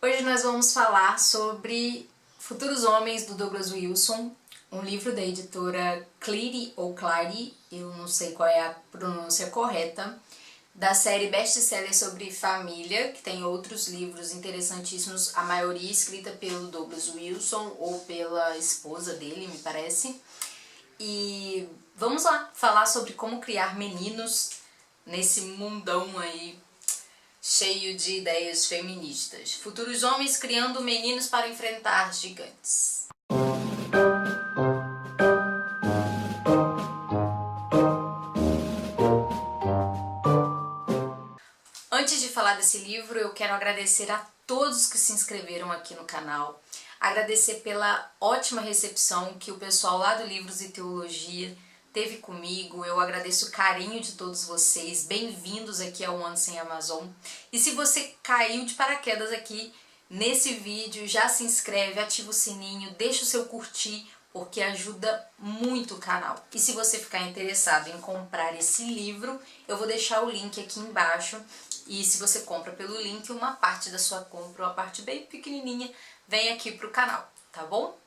Hoje nós vamos falar sobre Futuros Homens, do Douglas Wilson, um livro da editora Clary ou Clary, eu não sei qual é a pronúncia correta, da série best-seller sobre família, que tem outros livros interessantíssimos, a maioria escrita pelo Douglas Wilson ou pela esposa dele, me parece. E vamos lá falar sobre como criar meninos nesse mundão aí cheio de ideias feministas. Futuros homens criando meninos para enfrentar gigantes. Antes de falar desse livro, eu quero agradecer a todos que se inscreveram aqui no canal, agradecer pela ótima recepção que o pessoal lá do Livros e Teologia teve comigo. Eu agradeço o carinho de todos vocês, bem-vindos aqui ao Ano Sem Amazon. E se você caiu de paraquedas aqui nesse vídeo, já se inscreve, ativa o sininho, deixa o seu curtir, porque ajuda muito o canal. E se você ficar interessado em comprar esse livro, eu vou deixar o link aqui embaixo. E se você compra pelo link, uma parte da sua compra, uma parte bem pequenininha, vem aqui pro canal, tá bom?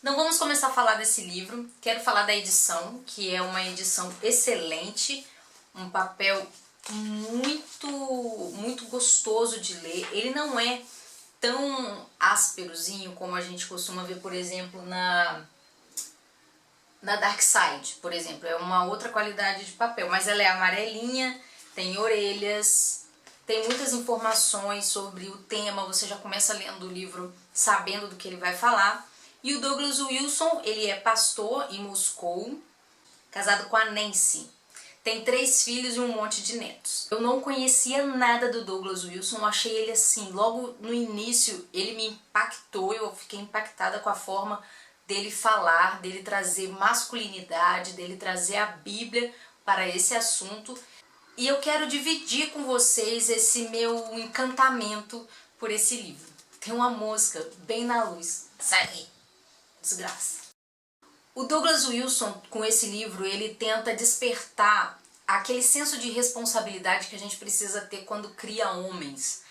Então vamos começar a falar desse livro. Quero falar da edição, que é uma edição excelente, um papel muito gostoso de ler. Ele não é tão ásperozinho como a gente costuma ver, por exemplo, na Dark Side, por exemplo. É uma outra qualidade de papel, mas ela é amarelinha, tem orelhas, tem muitas informações sobre o tema, você já começa lendo o livro sabendo do que ele vai falar. E o Douglas Wilson, ele é pastor em Moscou, casado com a Nancy. Tem 3 filhos e um monte de netos. Eu não conhecia nada do Douglas Wilson, eu achei ele assim, logo no início ele me impactou, eu fiquei impactada com a forma dele falar, dele trazer masculinidade, dele trazer a Bíblia para esse assunto. E eu quero dividir com vocês esse meu encantamento por esse livro. Tem uma mosca bem na luz. Sai, desgraça. O Douglas Wilson, com esse livro, ele tenta despertar aquele senso de responsabilidade que a gente precisa ter quando cria homens.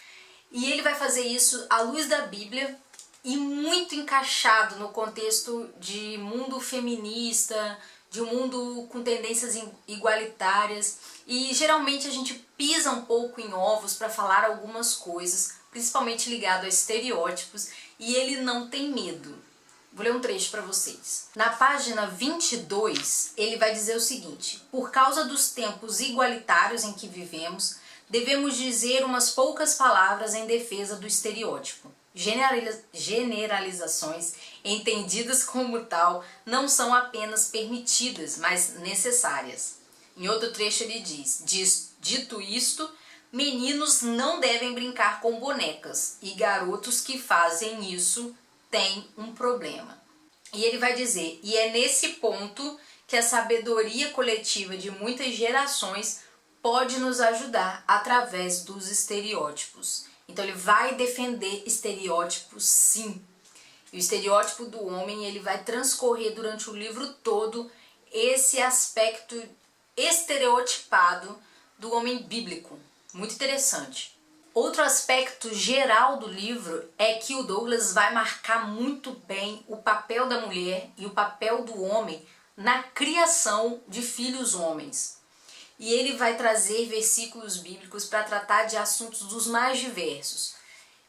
E ele vai fazer isso à luz da Bíblia e muito encaixado no contexto de mundo feminista, de um mundo com tendências igualitárias. E geralmente a gente pisa um pouco em ovos para falar algumas coisas, principalmente ligado a estereótipos, e ele não tem medo. Vou ler um trecho para vocês. Na página 22, ele vai dizer o seguinte: por causa dos tempos igualitários em que vivemos, devemos dizer umas poucas palavras em defesa do estereótipo. Generalizações, entendidas como tal, não são apenas permitidas, mas necessárias. Em outro trecho ele diz: dito isto, meninos não devem brincar com bonecas, e garotos que fazem isso têm um problema. E ele vai dizer: e é nesse ponto que a sabedoria coletiva de muitas gerações pode nos ajudar através dos estereótipos. Então ele vai defender estereótipos, sim. E o estereótipo do homem, ele vai transcorrer durante o livro todo esse aspecto estereotipado do homem bíblico. Muito interessante. Outro aspecto geral do livro é que o Douglas vai marcar muito bem o papel da mulher e o papel do homem na criação de filhos homens. E ele vai trazer versículos bíblicos para tratar de assuntos dos mais diversos.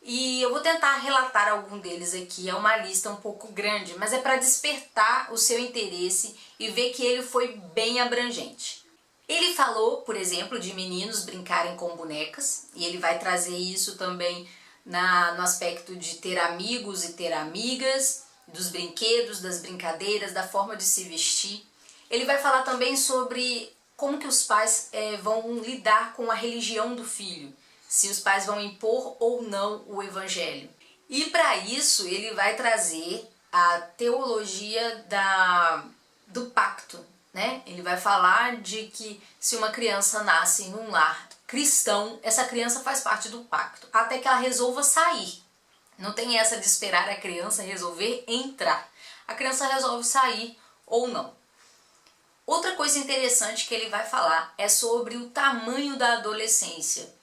E eu vou tentar relatar algum deles aqui, é uma lista um pouco grande, mas é para despertar o seu interesse e ver que ele foi bem abrangente. Ele falou, por exemplo, de meninos brincarem com bonecas, e ele vai trazer isso também no aspecto de ter amigos e ter amigas, dos brinquedos, das brincadeiras, da forma de se vestir. Ele vai falar também sobre como que os pais vão lidar com a religião do filho, se os pais vão impor ou não o evangelho. E para isso ele vai trazer a teologia do pacto, né? Ele vai falar de que se uma criança nasce num lar cristão, essa criança faz parte do pacto, até que ela resolva sair. Não tem essa de esperar a criança resolver entrar. A criança resolve sair ou não. Outra coisa interessante que ele vai falar é sobre o tamanho da adolescência.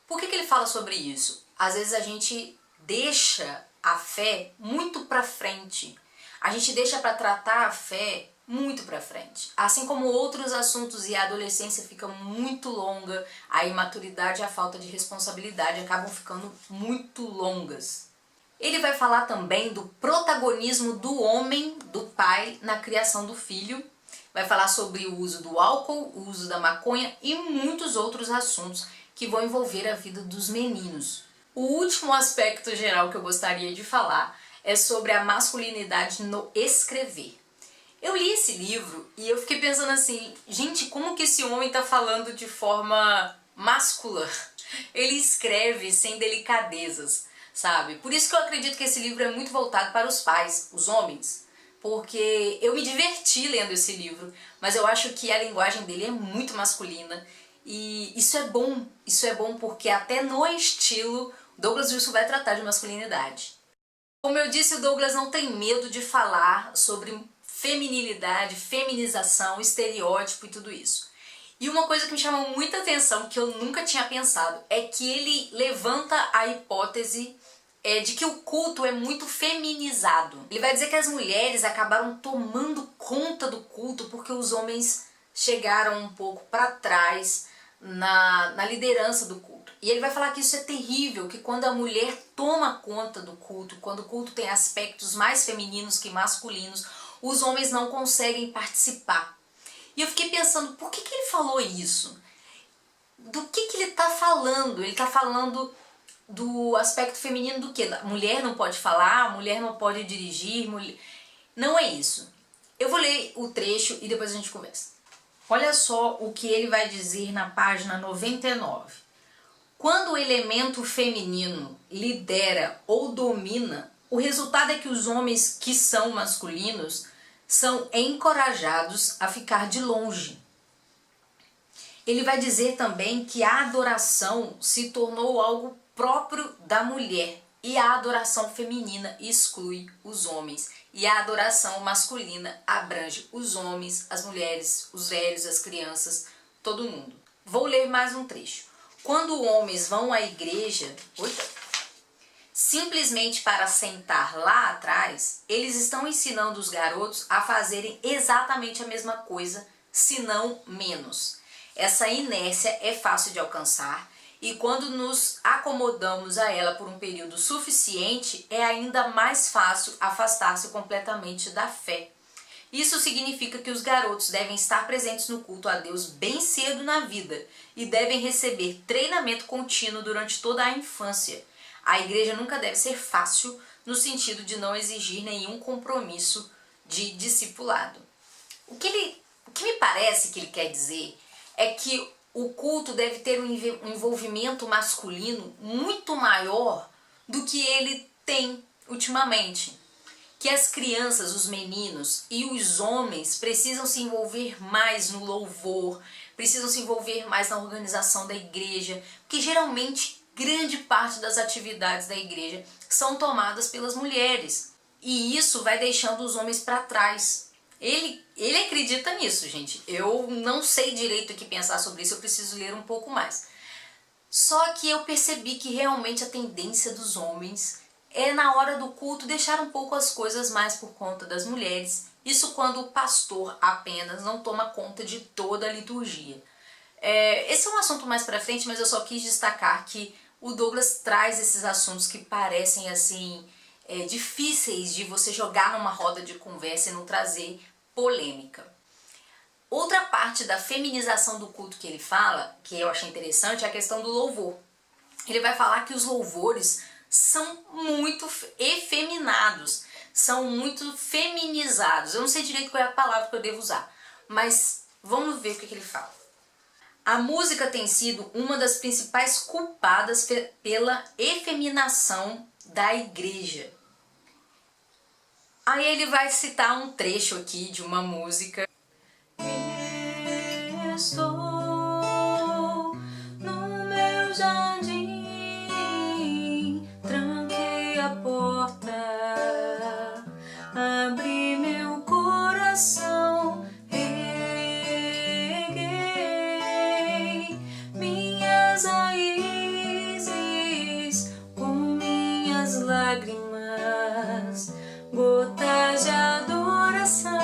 Por que ele fala sobre isso? às vezes a gente deixa a fé muito pra frente. A gente deixa pra tratar a fé muito pra frente. Assim como outros assuntos, e a adolescência fica muito longa, a imaturidade e a falta de responsabilidade acabam ficando muito longas. Ele vai falar também do protagonismo do homem, do pai, na criação do filho. Vai falar sobre o uso do álcool, o uso da maconha e muitos outros assuntos que vão envolver a vida dos meninos. O último aspecto geral que eu gostaria de falar é sobre a masculinidade no escrever. Eu li esse livro e eu fiquei pensando assim, gente, como que esse homem tá falando de forma máscula? Ele escreve sem delicadezas, sabe? Por isso que eu acredito que esse livro é muito voltado para os pais, os homens, porque eu me diverti lendo esse livro, mas eu acho que a linguagem dele é muito masculina e isso é bom porque até no estilo Douglas Wilson vai tratar de masculinidade. Como eu disse, o Douglas não tem medo de falar sobre feminilidade, feminização, estereótipo e tudo isso. E uma coisa que me chamou muita atenção, que eu nunca tinha pensado, é que ele levanta a hipótese de que o culto é muito feminizado. Ele vai dizer que as mulheres acabaram tomando conta do culto porque os homens chegaram um pouco para trás na liderança do culto. E ele vai falar que isso é terrível, que quando a mulher toma conta do culto, quando o culto tem aspectos mais femininos que masculinos, os homens não conseguem participar. E eu fiquei pensando, por que ele falou isso? Do que ele está falando? Ele está falando do aspecto feminino do quê? A mulher não pode falar, a mulher não pode dirigir, não é isso. Eu vou ler o trecho e depois a gente conversa. Olha só o que ele vai dizer na página 99. Quando o elemento feminino lidera ou domina, o resultado é que os homens que são masculinos são encorajados a ficar de longe. Ele vai dizer também que a adoração se tornou algo próprio da mulher e a adoração feminina exclui os homens e a adoração masculina abrange os homens, as mulheres, os velhos, as crianças, todo mundo. Vou ler mais um trecho. Quando homens vão à igreja, simplesmente para sentar lá atrás, eles estão ensinando os garotos a fazerem exatamente a mesma coisa, se não menos. Essa inércia é fácil de alcançar e quando nos acomodamos a ela por um período suficiente, é ainda mais fácil afastar-se completamente da fé. Isso significa que os garotos devem estar presentes no culto a Deus bem cedo na vida e devem receber treinamento contínuo durante toda a infância. A igreja nunca deve ser fácil no sentido de não exigir nenhum compromisso de discipulado. O que me parece que ele quer dizer é que o culto deve ter um envolvimento masculino muito maior do que ele tem ultimamente. Que as crianças, os meninos e os homens precisam se envolver mais no louvor, precisam se envolver mais na organização da igreja, porque geralmente grande parte das atividades da igreja são tomadas pelas mulheres. E isso vai deixando os homens para trás. Ele acredita nisso, gente. Eu não sei direito o que pensar sobre isso, eu preciso ler um pouco mais. Só que eu percebi que realmente a tendência dos homens é na hora do culto deixar um pouco as coisas mais por conta das mulheres. Isso quando o pastor apenas não toma conta de toda a liturgia. Esse é um assunto mais pra frente, mas eu só quis destacar que o Douglas traz esses assuntos que parecem assim difíceis de você jogar numa roda de conversa e não trazer polêmica. Outra parte da feminização do culto que ele fala, que eu achei interessante, é a questão do louvor. Ele vai falar que os louvores são muito efeminados, são muito feminizados. Eu não sei direito qual é a palavra que eu devo usar, mas vamos ver o que ele fala. A música tem sido uma das principais culpadas pela efeminação da igreja. Aí ele vai citar um trecho aqui de uma música. Estou no meu jardim, tranquei a porta, abri meu coração, reguei minhas raízes lágrimas, gotas de adoração.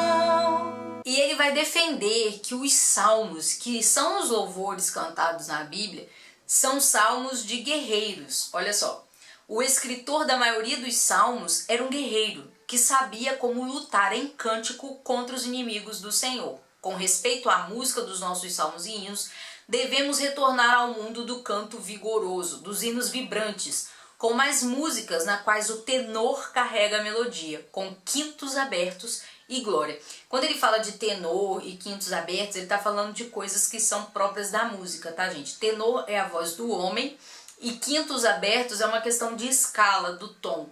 E ele vai defender que os salmos, que são os louvores cantados na Bíblia, são salmos de guerreiros. Olha só, o escritor da maioria dos salmos era um guerreiro que sabia como lutar em cântico contra os inimigos do Senhor. Com respeito à música dos nossos salmos e hinos, devemos retornar ao mundo do canto vigoroso, dos hinos vibrantes, com mais músicas na quais o tenor carrega a melodia, com quintos abertos e glória. Quando ele fala de tenor e quintos abertos, ele está falando de coisas que são próprias da música, tá, gente? Tenor é a voz do homem e quintos abertos é uma questão de escala, do tom.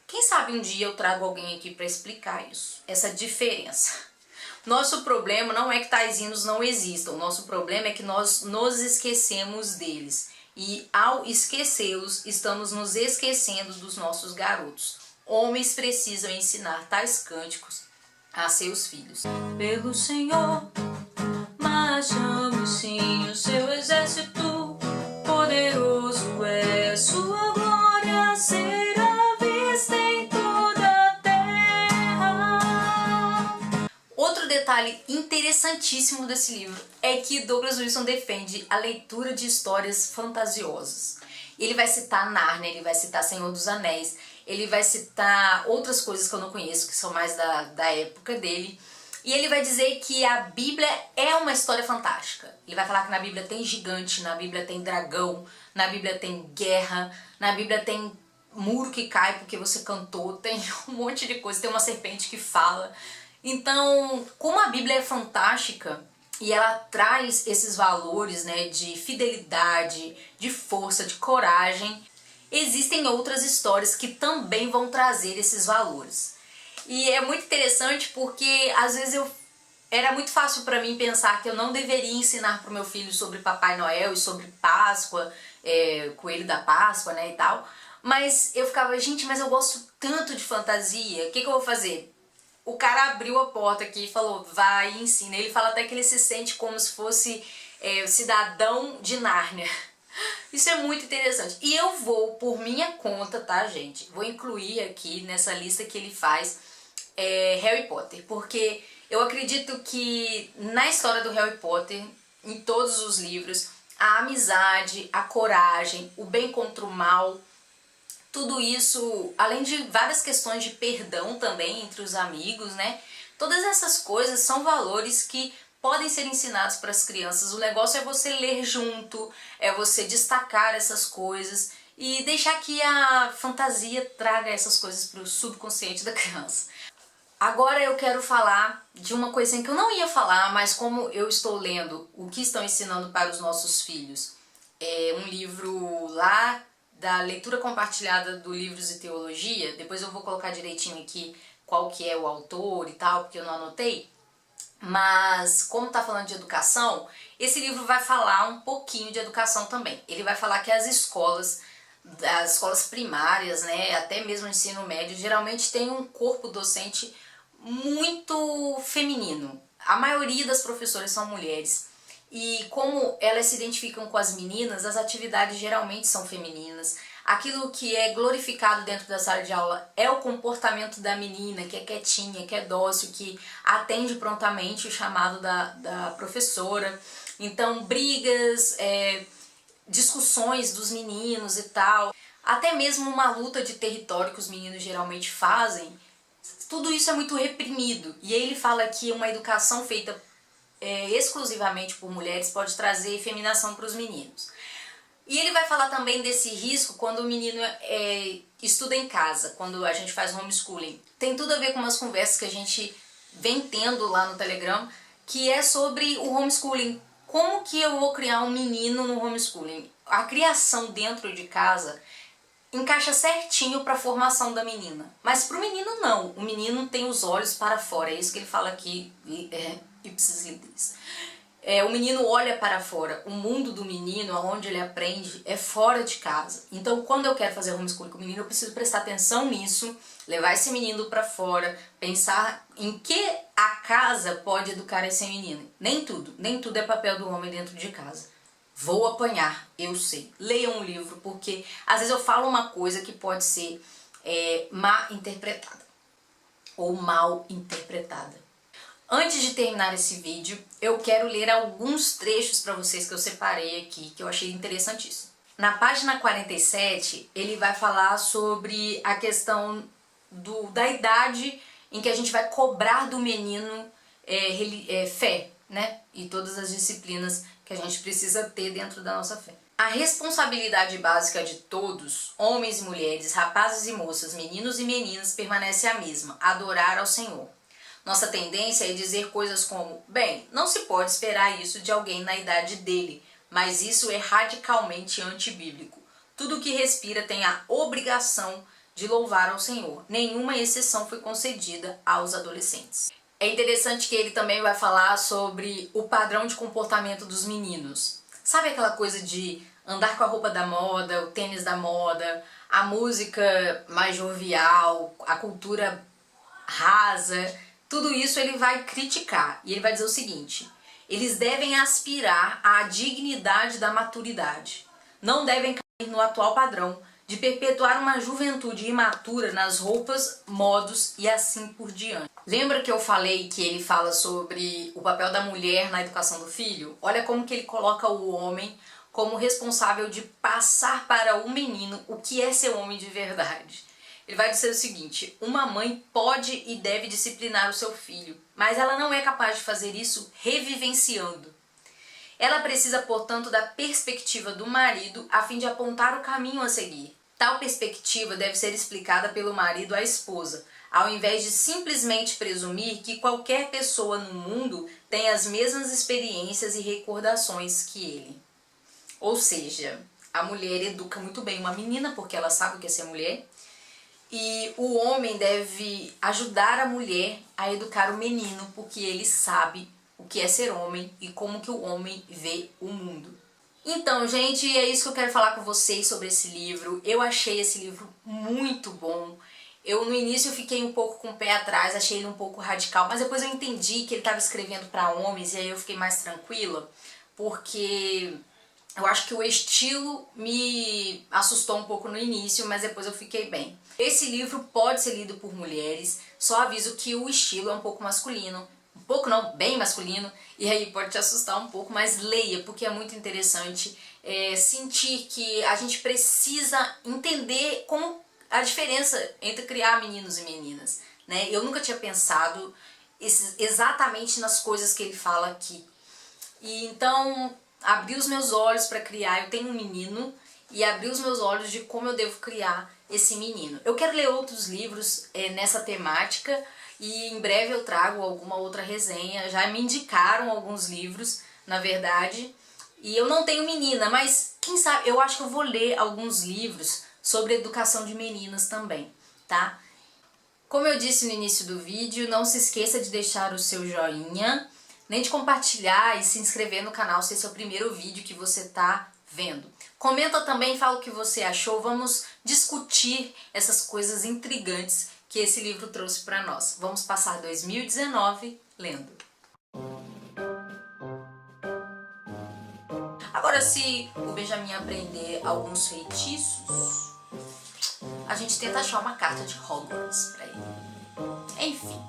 Quem sabe um dia eu trago alguém aqui para explicar isso, essa diferença. Nosso problema não é que tais hinos não existam, nosso problema é que nós nos esquecemos deles. E ao esquecê-los, estamos nos esquecendo dos nossos garotos. Homens precisam ensinar tais cânticos a seus filhos. Pelo Senhor, marchamos sim, o seu exército poderoso é, sua glória será vista em toda a terra. Outro detalhe interessantíssimo desse livro é que Douglas Wilson defende a leitura de histórias fantasiosas. Ele vai citar Nárnia, ele vai citar Senhor dos Anéis, ele vai citar outras coisas que eu não conheço, que são mais da época dele. E ele vai dizer que a Bíblia é uma história fantástica. Ele vai falar que na Bíblia tem gigante, na Bíblia tem dragão, na Bíblia tem guerra, na Bíblia tem muro que cai porque você cantou, tem um monte de coisa, tem uma serpente que fala. Então, como a Bíblia é fantástica e ela traz esses valores, né, de fidelidade, de força, de coragem, existem outras histórias que também vão trazer esses valores. E é muito interessante porque às vezes era muito fácil para mim pensar que eu não deveria ensinar para o meu filho sobre Papai Noel e sobre Páscoa, Coelho da Páscoa, né, e tal. Mas eu ficava, gente, mas eu gosto tanto de fantasia, o que eu vou fazer? O cara abriu a porta aqui e falou, vai e ensina. Ele fala até que ele se sente como se fosse o cidadão de Nárnia. Isso é muito interessante. E eu vou, por minha conta, tá, gente? Vou incluir aqui nessa lista que ele faz Harry Potter. Porque eu acredito que na história do Harry Potter, em todos os livros, a amizade, a coragem, o bem contra o mal, tudo isso, além de várias questões de perdão também entre os amigos, né? Todas essas coisas são valores que podem ser ensinados para as crianças. O negócio é você ler junto, é você destacar essas coisas e deixar que a fantasia traga essas coisas para o subconsciente da criança. Agora eu quero falar de uma coisinha que eu não ia falar, mas como eu estou lendo o que estão ensinando para os nossos filhos, é um livro lá da leitura compartilhada do Livros e Teologia, depois eu vou colocar direitinho aqui qual que é o autor e tal, porque eu não anotei, mas como tá falando de educação, esse livro vai falar um pouquinho de educação também. Ele vai falar que as escolas primárias, né, até mesmo o ensino médio, geralmente tem um corpo docente muito feminino. A maioria das professoras são mulheres. E como elas se identificam com as meninas, as atividades geralmente são femininas. Aquilo que é glorificado dentro da sala de aula é o comportamento da menina, que é quietinha, que é dócil, que atende prontamente o chamado da professora. Então, brigas, discussões dos meninos e tal, até mesmo uma luta de território que os meninos geralmente fazem, tudo isso é muito reprimido. E aí ele fala que uma educação feita exclusivamente por mulheres pode trazer efeminação para os meninos. E ele vai falar também desse risco quando o menino estuda em casa, quando a gente faz homeschooling. Tem tudo a ver com umas conversas que a gente vem tendo lá no Telegram, que é sobre o homeschooling. Como que eu vou criar um menino no homeschooling? A criação dentro de casa encaixa certinho para a formação da menina. Mas para o menino não. O menino tem os olhos para fora. É isso que ele fala aqui, ipsis litteris. O menino olha para fora. O mundo do menino, onde ele aprende, é fora de casa. Então, quando eu quero fazer homeschooling com o menino, eu preciso prestar atenção nisso, levar esse menino para fora, pensar em que a casa pode educar esse menino. Nem tudo é papel do homem dentro de casa. Vou apanhar, eu sei. Leiam um livro, porque às vezes eu falo uma coisa que pode ser má interpretada ou mal interpretada. Antes de terminar esse vídeo, eu quero ler alguns trechos para vocês que eu separei aqui, que eu achei interessantíssimo. Na página 47, ele vai falar sobre a questão da idade em que a gente vai cobrar do menino fé, né? E todas as disciplinas que a gente precisa ter dentro da nossa fé. A responsabilidade básica de todos, homens e mulheres, rapazes e moças, meninos e meninas, permanece a mesma: adorar ao Senhor. Nossa tendência é dizer coisas como: bem, não se pode esperar isso de alguém na idade dele, mas isso é radicalmente antibíblico. Tudo que respira tem a obrigação de louvar ao Senhor. Nenhuma exceção foi concedida aos adolescentes. É interessante que ele também vai falar sobre o padrão de comportamento dos meninos. Sabe aquela coisa de andar com a roupa da moda, o tênis da moda, a música mais jovial, a cultura rasa? Tudo isso ele vai criticar e ele vai dizer o seguinte: eles devem aspirar à dignidade da maturidade. Não devem cair no atual padrão de perpetuar uma juventude imatura nas roupas, modos e assim por diante. Lembra que eu falei que ele fala sobre o papel da mulher na educação do filho? Olha como que ele coloca o homem como responsável de passar para o menino o que é ser homem de verdade. Ele vai dizer o seguinte: uma mãe pode e deve disciplinar o seu filho, mas ela não é capaz de fazer isso revivenciando. Ela precisa, portanto, da perspectiva do marido a fim de apontar o caminho a seguir. Tal perspectiva deve ser explicada pelo marido à esposa, ao invés de simplesmente presumir que qualquer pessoa no mundo tem as mesmas experiências e recordações que ele. Ou seja, a mulher educa muito bem uma menina porque ela sabe o que é ser mulher, e o homem deve ajudar a mulher a educar o menino porque ele sabe o que é ser homem e como que o homem vê o mundo. Então, gente, é isso que eu quero falar com vocês sobre esse livro. Eu achei esse livro muito bom. Eu no início eu fiquei um pouco com o pé atrás, achei ele um pouco radical, mas depois eu entendi que ele estava escrevendo para homens e aí eu fiquei mais tranquila, porque eu acho que o estilo me assustou um pouco no início, mas depois eu fiquei bem. Esse livro pode ser lido por mulheres, só aviso que o estilo é um pouco masculino. Um pouco não, bem masculino, e aí pode te assustar um pouco, mas leia, porque é muito interessante sentir que a gente precisa entender como a diferença entre criar meninos e meninas, né? Eu nunca tinha pensado exatamente nas coisas que ele fala aqui. E então, abri os meus olhos para criar. Eu tenho um menino e abri os meus olhos de como eu devo criar esse menino. Eu quero ler outros livros nessa temática e em breve eu trago alguma outra resenha. Já me indicaram alguns livros, na verdade, e eu não tenho menina, mas quem sabe, eu acho que eu vou ler alguns livros sobre educação de meninas também, tá? Como eu disse no início do vídeo, não se esqueça de deixar o seu joinha, nem de compartilhar e se inscrever no canal se esse é o primeiro vídeo que você tá vendo. Comenta também, fala o que você achou, vamos discutir essas coisas intrigantes que esse livro trouxe para nós. Vamos passar 2019 lendo. Agora, se o Benjamin aprender alguns feitiços, a gente tenta achar uma carta de Hogwarts para ele. Enfim.